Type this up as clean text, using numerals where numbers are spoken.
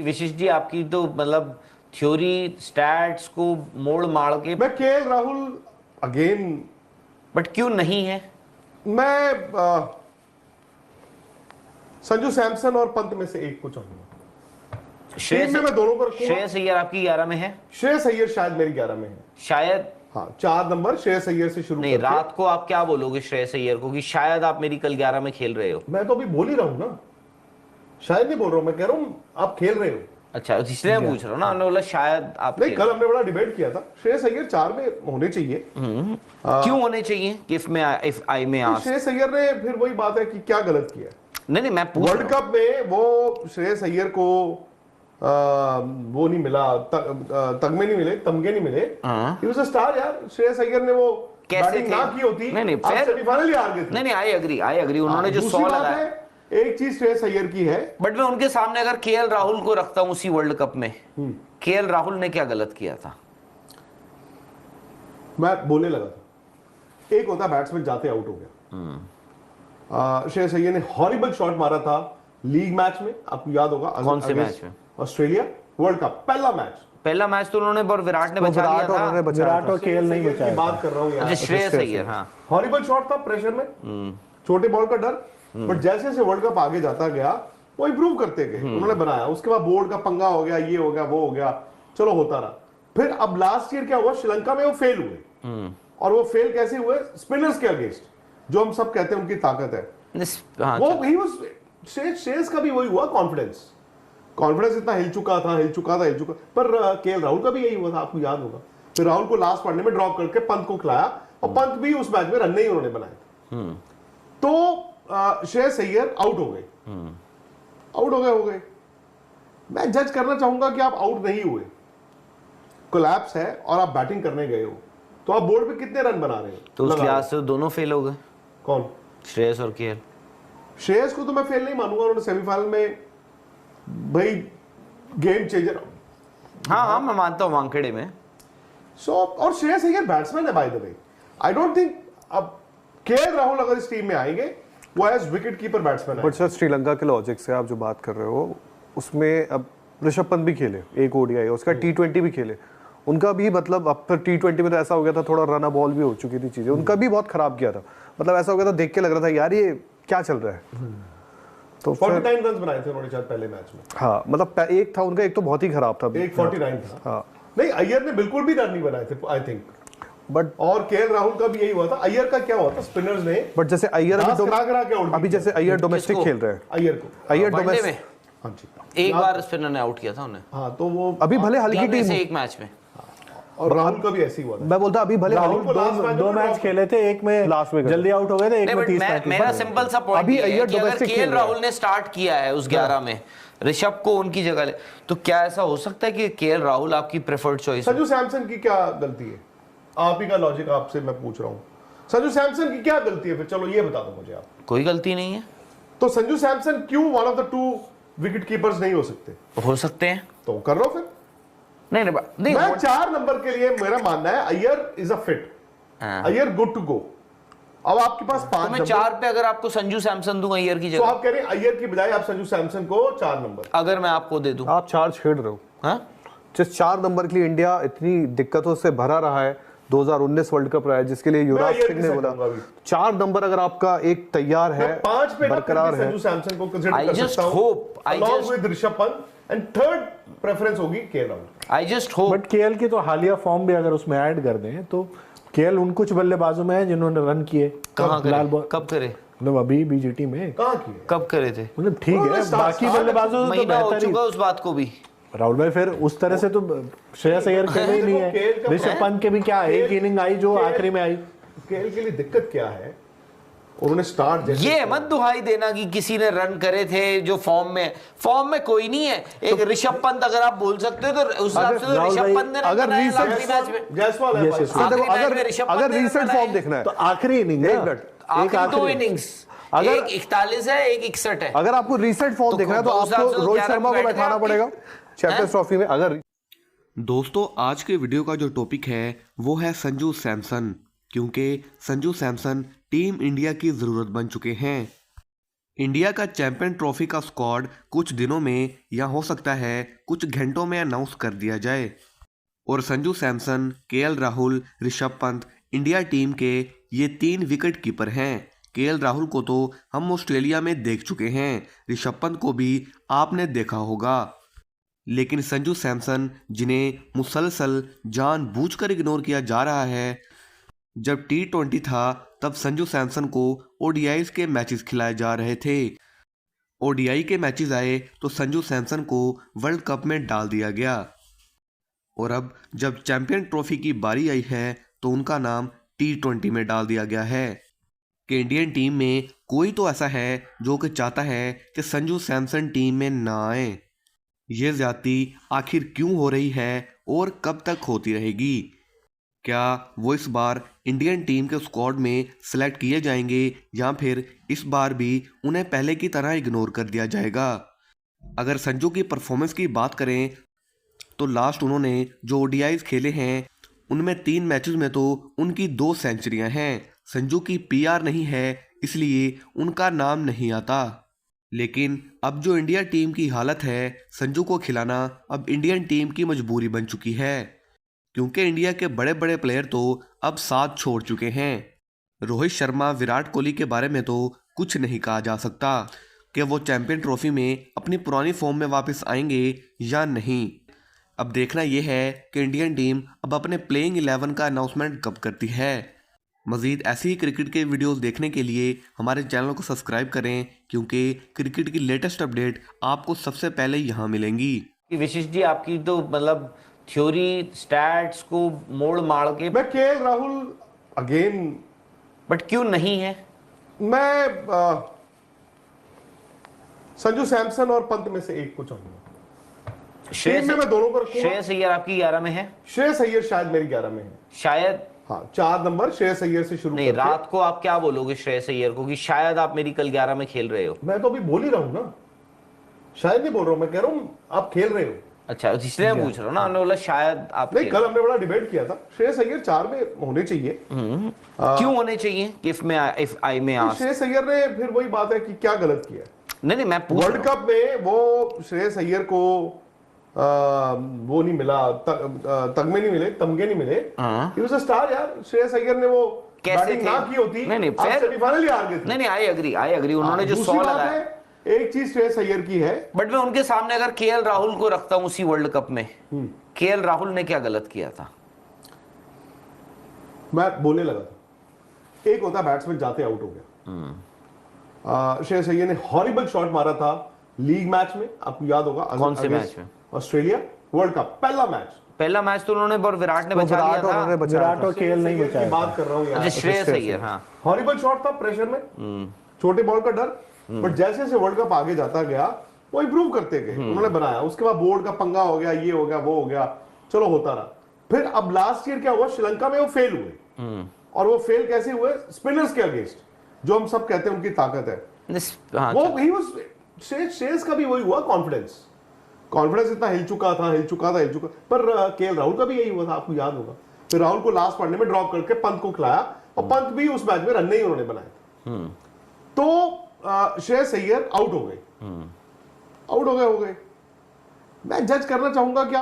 विशिष्ट जी आपकी तो मतलब थ्योरी स्टैट्स को मोड़ मार के, मैं केएल राहुल अगेन, बट क्यों नहीं है? मैं संजू सैमसन और पंत में से एक को चाहूंगा। टीम में मैं दोनों को रखूंगा। श्रेयस अय्यर आपकी 11 में है? श्रेयस अय्यर शायद मेरी 11 में है, शायद। हाँ 4 नंबर श्रेयस अय्यर से शुरू नहीं, करके। रात को आप क्या बोलोगे श्रेयस अय्यर को कि शायद आप मेरी कल 11 में खेल रहे हो? मैं तो अभी बोल ही रहा हूं ना, शायद नहीं बोल रहा हूं, मैं कह रहा हूं आप खेल रहे हो। अच्छा, इसलिए मैं पूछ रहा हूं ना, हमने बोला शायद आप नहीं, कल हमने बड़ा डिबेट किया था, श्रेयस अय्यर 4 में होने चाहिए। क्यों होने चाहिए? इफ आई में आस्क। श्रेयस अय्यर ने फिर वही बात है कि क्या गलत किया। नहीं, मैं पूछ वर्ल्ड कप में वो श्रेयस अय्यर को वो नहीं मिला, तगमे नहीं मिले, तमगे नहीं मिले। ही वाज अ स्टार यार। श्रेयस अय्यर ने वो बैटिंग ना की होती, नहीं, आप सेमीफाइनल ही हार गए थे। नहीं, आई एग्री उन्होंने जो 100 लगाया। एक चीज श्रेयस अय्यर की है, बट मैं उनके सामने अगर केएल राहुल को रखता हूं उसी वर्ल्ड कप में, केएल राहुल ने क्या गलत किया था? मैं बोलने लगा था, एक होता बैट्समैन जाते आउट हो गया। श्रेयस अय्यर ने हॉरिबल शॉट मारा था लीग मैच में, आपको याद होगा। कौन से मैच में? ऑस्ट्रेलिया वर्ल्ड कप पहला मैच तो उन्होंने और विराट ने बचा लिया था। विराट और केएल नहीं बचाया। बात कर रहा हूं यार, श्रेयस अय्यर। हाँ, हॉरिबल शॉट था प्रेशर में, छोटे बॉल का डर। बट जैसे जैसे वर्ल्ड कप आगे जाता गया वो इंप्रूव करते गए, उन्होंने बनाया। उसके बाद बोर्ड का पंगा हो गया, ये हो गया, वो हो गया, चलो होता रहा। फिर अब लास्ट ईयर क्या हुआ, श्रीलंका में वो फेल हुए। और वो फेल कैसे हुए? स्पिनर्स के अगेंस्ट, जो हम सब कहते हैं उनकी ताकत है। वो ही वाज श्रेयस का भी वही हुआ, कॉन्फिडेंस इतना हिल चुका था। पर केएल राहुल का भी यही हुआ था, आपको याद होगा। फिर राहुल को लास्ट वनडे में ड्रॉप करके पंत को खिलाया, और पंत भी उस मैच में रन नहीं उन्होंने बनाए थे। तो श्रेयस अय्यर आउट हो गए। मैं जज करना चाहूंगा कि आप आउट नहीं हुए, कोलैप्स है और आप बैटिंग करने गए हो, तो आप बोर्ड पे कितने रन बना रहे हो? तो उस लिहाज से दोनों फेल हो गए। कौन? श्रेयस और केएल। श्रेयस को तो मैं फेल नहीं मानूंगा, उन्होंने सेमीफाइनल में भाई गेम चेंजर। हाँ, मैं मानता हूँ वानखेड़े में। और श्रेयस अय्यर बैट्समैन है by the way. I don't think अब केएल राहुल अगर इस टीम में आएंगे, वो एज विकेट कीपर बैट्समैन है। बट सर, श्रीलंका के लॉजिक से आप जो बात कर रहे हो, उसमें अब ऋषभ पंत भी खेले, एक ओडीआई, उसका T20 भी खेले। उनका भी मतलब अब फिर T20 में तो ऐसा हो गया था, थोड़ा रन बॉल भी हो चुकी थी चीजें, उनका भी बहुत खराब किया था। मतलब ऐसा हो गया था, देख के लग रहा था यार ये क्या चल रहा है। तो 49 रन बनाए थे उन्होंने शायद पहले मैच में। हाँ, मतलब एक था उनका, एक तो बहुत ही खराब था, एक 49 था। हाँ, नहीं, अय्यर ने बिल्कुल भी रन नहीं बनाए थे आई थिंक। बट और केएल राहुल का भी यही हुआ था। अय्यर का क्या हुआ था, स्पिनर्स ने बट जैसे अय्यर अभी जैसे अय्यर डोमेस्टिक खेल रहे हैं, अय्यर डोमेस्टिक, हाँ जी, एक बार स्पिनर ने आउट किया था उन्हें। हाँ, तो वो अभी भले हल्की टीम, एक मैच में। और राहुल का भी ऐसे ही हुआ था। मैं बोलता अभी भले दो मैच खेले थे, एक में लास्ट में जल्दी आउट हो गए थे, एक में 30 मेरा सिंपल सा पॉइंट अभी है कि अगर केएल राहुल ने स्टार्ट किया है उस 11 में, ऋषभ को उनकी जगह ले, तो क्या ऐसा हो सकता है कि केएल राहुल आपकी प्रेफर्ड चॉइस? संजू सैमसन की क्या गलती है? आप ही का लॉजिक आपसे मैं पूछ रहा हूं, संजू सैमसन की क्या गलती है? फिर चलो ये बता दो मुझे आप। कोई गलती नहीं है। तो संजू सैमसन क्यों one of the 2 wicket keepers नहीं हो सकते? हो सकते हैं, तो कर लो फिर। नहीं, मैं 4 नंबर के लिए मेरा मानना है Iyer is a fit, Iyer good to go. अब आपके पास 5 तो मैं 4 पे अगर आपको संजू सैमसन दूंगा अय्यर की तो जगह, आप कह रहे हैं अय्यर की बजाय आप संजू सैमसन को 4 नंबर अगर मैं आपको दे दूं, आप 4 छेड़ रहे हो। हाँ, जिस 4 नंबर के लिए इंडिया इतनी दिक्कतों से भरा रहा है, 2019 वर्ल्ड कप रहा है जिसके लिए युवराज सिंह ने बोला, 4 नंबर अगर आपका एक तैयार है, 5 पे बरकरार है, संजू सैमसन को कंसीडर कर सकता हूं along with Rishabh Pant, and third preference होगी KL Rahul. I just hope. But KL की तो हालिया फॉर्म भी अगर उसमें ऐड कर दें तो केएल उन कुछ बल्लेबाजों में है जिन्होंने रन किए। कब करे? मतलब अभी बीजीटी में कहां किए, कब करे थे? मतलब ठीक है, बाकी बल्लेबाजों से तो बेहतर ही। उस बात को भी राहुल भाई, फिर उस तरह से तो श्रेयस अय्यर खेले ही नहीं है। ऋषभ पंत के भी क्या एक इनिंग आई जो आखिरी में आई। केएल के लिए दिक्कत क्या है, उन्होंने स्टार्ट ये मत दुहाई देना कि किसी ने रन करे थे जो फॉर्म में कोई नहीं है। एक ऋषभ पंत अगर आप बोल सकते हो तो उस हिसाब से तो ऋषभ पंत ने अगर रीसेंट फॉर्म देखना है तो आखिरी इनिंग आखिरी 2 इनिंग्स, एक 41 है, एक 61 है। अगर आपको रीसेंट फॉर्म देखना है तो आपको रोहित शर्मा को बैठाना पड़ेगा चैंपियंस ट्रॉफी में। अगर दोस्तों, आज के वीडियो का जो टॉपिक है वो है संजू सैमसन, क्योंकि संजू सैमसन टीम इंडिया की ज़रूरत बन चुके हैं। इंडिया का चैंपियन ट्रॉफी का स्क्वाड कुछ दिनों में या हो सकता है कुछ घंटों में अनाउंस कर दिया जाए। और Sanju Samson, KL Rahul, Rishabh Pant India team के ये 3 विकेट कीपर हैं। केएल राहुल को तो हम ऑस्ट्रेलिया में देख चुके हैं, ऋषभ पंत को भी आपने देखा होगा। लेकिन संजू सैमसन, जिन्हें मुसलसल जानबूझकर इग्नोर किया जा रहा है, जब T20 था तब संजू सैमसन को ओडीआईज के मैचेस खिलाए जा रहे थे। ओडीआई के मैचेस आए तो संजू सैमसन को वर्ल्ड कप में डाल दिया गया। और अब जब चैंपियन ट्रॉफी की बारी आई है तो उनका नाम T20 में डाल दिया गया है कि इंडियन टीम में कोई तो ऐसा है जो कि चाहता है कि संजू सैमसन टीम में ना आए। ये ज्यादती आखिर क्यों हो रही है और कब तक होती रहेगी? क्या वो इस बार इंडियन टीम के स्क्वाड में सेलेक्ट किए जाएंगे या फिर इस बार भी उन्हें पहले की तरह इग्नोर कर दिया जाएगा? अगर संजू की परफॉर्मेंस की बात करें तो लास्ट उन्होंने जो ओडीआईज खेले हैं उनमें 3 मैचेस में तो उनकी 2 सेंचुरियां हैं। संजू की पीआर नहीं है इसलिए उनका नाम नहीं आता। लेकिन अब जो इंडिया टीम की हालत है, संजू को खिलाना अब इंडियन टीम की मजबूरी बन चुकी है, क्योंकि इंडिया के बड़े बड़े प्लेयर तो अब साथ छोड़ चुके हैं। रोहित शर्मा, विराट कोहली के बारे में तो कुछ नहीं कहा जा सकता कि वो चैंपियन ट्रॉफी में अपनी पुरानी फॉर्म में वापस आएंगे या नहीं। अब देखना यह है कि इंडियन टीम अब अपने प्लेइंग 11 का अनाउंसमेंट कब करती है। मज़ीद ऐसी ही क्रिकेट के वीडियोस देखने के लिए हमारे चैनल को सब्सक्राइब करें, क्योंकि क्रिकेट की लेटेस्ट अपडेट आपको सबसे पहले यहाँ मिलेंगी। विशिष जी, आपकी तो मतलब थ्योरी स्टैट्स को मोड़ मार के, मैं केएल राहुल अगेन, बट क्यों नहीं है? मैं संजू सैमसन और पंत में से एक को चाहूंगा। टीम में मैं दोनों को रखूंगा। श्रेयस अय्यर आपकी 11 में है? श्रेयस अय्यर शायद मेरी 11 में है, शायद। हाँ, 4 नंबर श्रेयस अय्यर से शुरू नहीं, रात को आप क्या बोलोगे श्रेयस अय्यर को कि शायद आप मेरी कल 11 में खेल रहे हो? मैं तो अभी बोल ही रहा हूं ना, शायद नहीं बोल रहा हूं, मैं कह रहा हूं आप खेल रहे हो। अच्छा, इसलिए मैं पूछ रहा हूँ ना, हमने बोला शायद आप नहीं, कल हमने बड़ा डिबेट किया था। श्रेयस अय्यर 4 में होने चाहिए। क्यों होने चाहिए? इफ आई में श्रेयस अय्यर ने फिर वही बात है कि क्या गलत किया। नहीं, मैं पूछ वर्ल्ड कप में वो श्रेयस अय्यर को वो नहीं मिला, तगमे नहीं मिले, तमगे नहीं मिले। ही वाज अ स्टार यार। श्रेयस अय्यर ने वो बैटिंग ना की होती, नहीं, सेमीफाइनल ही हार गए थे। नहीं, आई एग्री उन्होंने जो 100 लगाया। एक चीज श्रेयस अय्यर की है, बट मैं उनके सामने अगर केएल राहुल को रखता हूं उसी वर्ल्ड कप में, केएल राहुल ने क्या गलत किया था? मैं बोलने लगा था, एक होता बैट्समैन जाते आउट हो गया। श्रेयस अय्यर ने हॉरिबल शॉट मारा था लीग मैच में, आपको याद होगा। कौन से मैच में? ऑस्ट्रेलिया वर्ल्ड कप पहला मैच तो उन्होंने और विराट ने बचा लिया था। विराट और केएल नहीं बचाया। बात कर रहा हूं यार। अच्छा, श्रेयस अय्यर, हाँ, हॉरिबल शॉट था, प्रेशर में, छोटे बॉल का डर। बट जैसे जैसे वर्ल्ड कप आगे जाता गया वो इंप्रूव करते गए, उन्होंने बनाया। उसके बाद बोर्ड का पंगा हो गया, ये हो गया, वो हो गया, चलो होता रहा। फिर अब लास्ट ईयर क्या हुआ, श्रीलंका में वो फेल हुए। और वो फेल कैसे हुए? स्पिनर्स के अगेंस्ट, जो हम सब कहते हैं उनकी ताकत है। वो ही वो श्रेयस का भी वही हुआ, कॉन्फिडेंस इतना हिल चुका था। पर केएल राहुल का भी यही हुआ था, आपको याद होगा। फिर राहुल को लास्ट पढ़ने में ड्रॉप करके पंत को खिलाया, और पंत भी उस मैच में रन नहीं उन्होंने बनाए। तो श्रेयस अय्यर आउट हो गए। मैं जज करना चाहूंगा कि